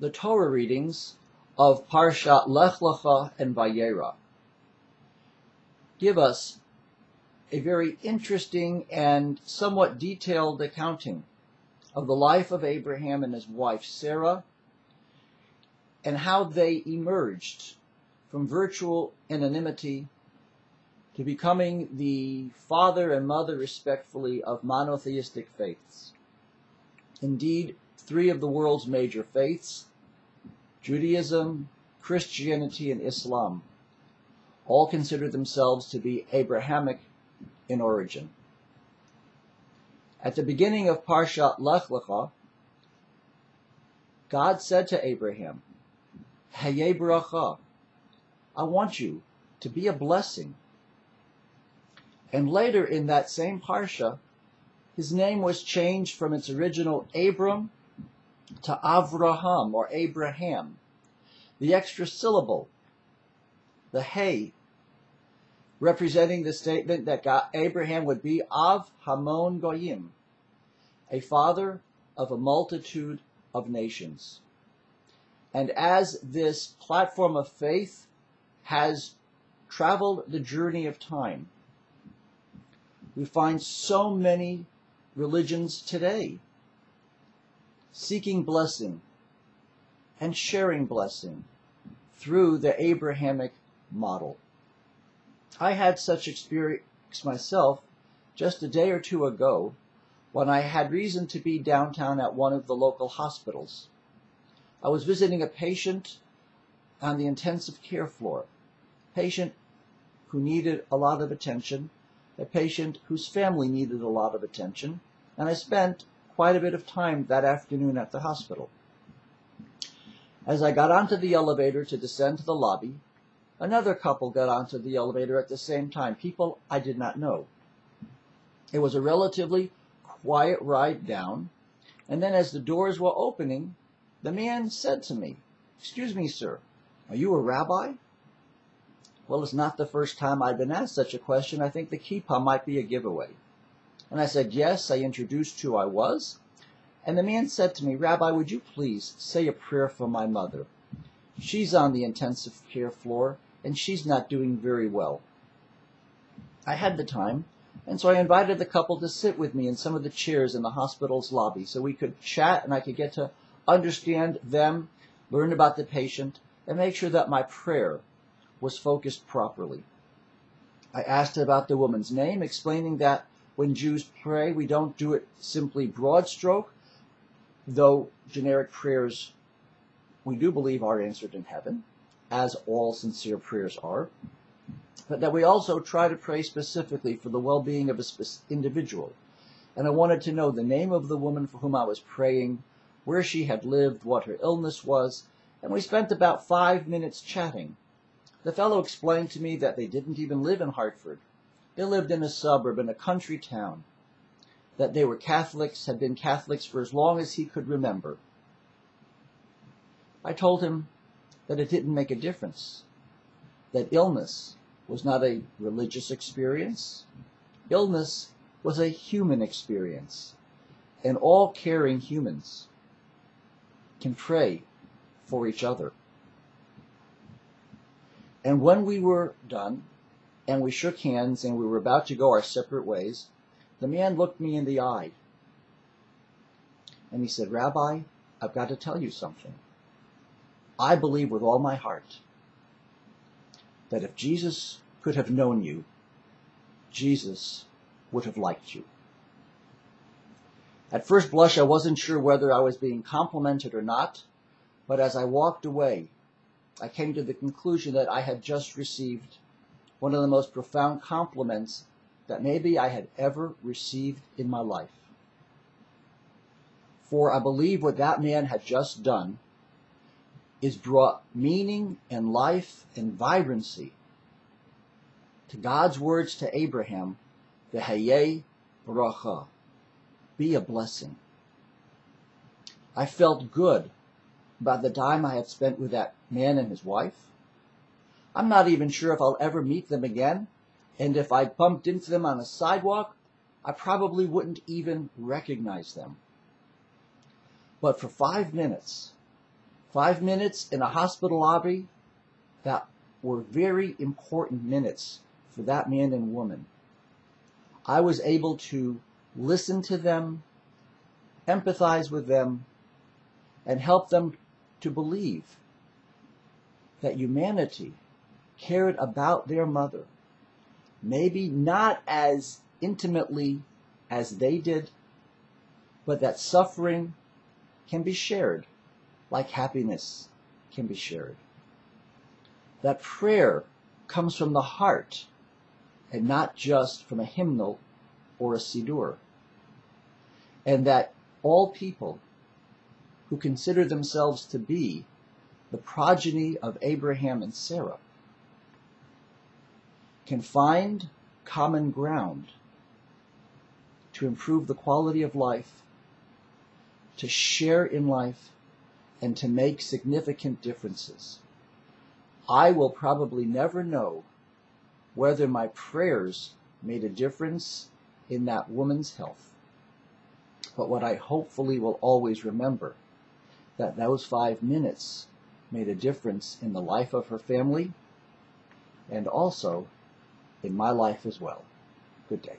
the Torah readings of Parshat Lech Lecha and Vayera give us a very interesting and somewhat detailed accounting of the life of Abraham and his wife Sarah, and how they emerged from virtual anonymity to becoming the father and mother, respectfully, of monotheistic faiths. Indeed, three of the world's major faiths, Judaism, Christianity, and Islam, all consider themselves to be Abrahamic in origin. At the beginning of Parshat Lech Lecha, God said to Abraham, Hayeh bracha, I want you to be a blessing. And later in that same Parsha, his name was changed from its original Abram to Avraham, or Abraham. The extra syllable, the Hay, representing the statement that Abraham would be Av Hamon Goyim, a father of a multitude of nations. And as this platform of faith has traveled the journey of time, we find so many religions today seeking blessing and sharing blessing through the Abrahamic model. I had such experience myself just a day or two ago when I had reason to be downtown at one of the local hospitals. I was visiting a patient on the intensive care floor, a patient who needed a lot of attention, a patient whose family needed a lot of attention, and I spent quite a bit of time that afternoon at the hospital. As I got onto the elevator to descend to the lobby, another couple got onto the elevator at the same time, people I did not know. It was a relatively quiet ride down, and then as the doors were opening, the man said to me, Excuse me, sir, are you a rabbi? Well, it's not the first time I've been asked such a question. I think the kippah might be a giveaway. And I said, yes. I introduced who I was. And the man said to me, Rabbi, would you please say a prayer for my mother? She's on the intensive care floor, and she's not doing very well. I had the time, and so I invited the couple to sit with me in some of the chairs in the hospital's lobby so we could chat and I could get to understand them, learn about the patient, and make sure that my prayer was focused properly. I asked about the woman's name, explaining that when Jews pray, we don't do it simply broad stroke, though generic prayers we do believe are answered in heaven, as all sincere prayers are, but that we also try to pray specifically for the well-being of an individual. And I wanted to know the name of the woman for whom I was praying, where she had lived, what her illness was, and we spent about 5 minutes chatting. The fellow explained to me that they didn't even live in Hartford. They lived in a suburb, in a country town, that they were Catholics, had been Catholics for as long as he could remember. I told him that it didn't make a difference, that illness was not a religious experience. Illness was a human experience, and all caring humans can pray for each other. And when we were done, and we shook hands, and we were about to go our separate ways, the man looked me in the eye, and he said, Rabbi, I've got to tell you something. I believe with all my heart that if Jesus could have known you, Jesus would have liked you. At first blush, I wasn't sure whether I was being complimented or not, but as I walked away, I came to the conclusion that I had just received one of the most profound compliments that maybe I had ever received in my life. For I believe what that man had just done is brought meaning and life and vibrancy to God's words to Abraham, V'hayeh bracha, be a blessing. I felt good about the time I had spent with that man and his wife. I'm not even sure if I'll ever meet them again, and if I bumped into them on a sidewalk, I probably wouldn't even recognize them. But for 5 minutes, 5 minutes in a hospital lobby that were very important minutes for that man and woman. I was able to listen to them, empathize with them, and help them to believe that humanity cared about their mother, maybe not as intimately as they did, but that suffering can be shared like happiness can be shared. That prayer comes from the heart and not just from a hymnal or a siddur. And that all people who consider themselves to be the progeny of Abraham and Sarah can find common ground to improve the quality of life, to share in life, and to make significant differences. I will probably never know whether my prayers made a difference in that woman's health. But what I hopefully will always remember, that those 5 minutes made a difference in the life of her family and also in my life as well. Good day.